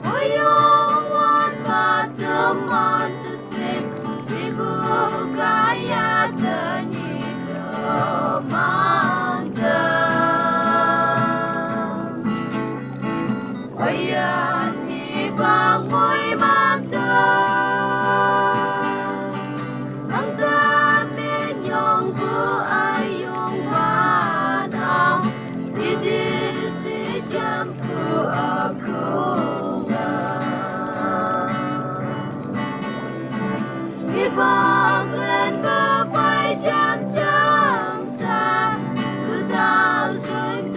Uyuwan mateman tesim sibuk kaya tenyita mantap. Wayan ibang mo'y mantap. Ang dami niyong buhay yung manang didisidyam ko ako nga. Ibaglan ba ba'y jam-jam sa 2021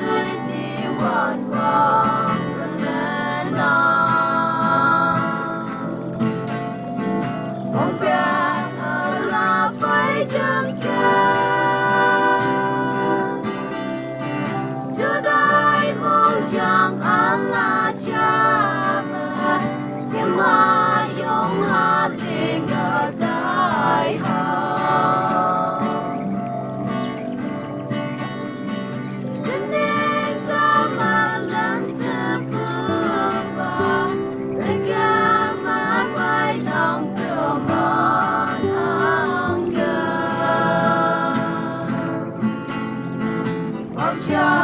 bang kailan? Kung piyala ba'y jam-sa Juday mong jang ala jama Himayong haling adayhan Dinig tamalang sa puba Nagama ba'y ng tuman hanggang Pagja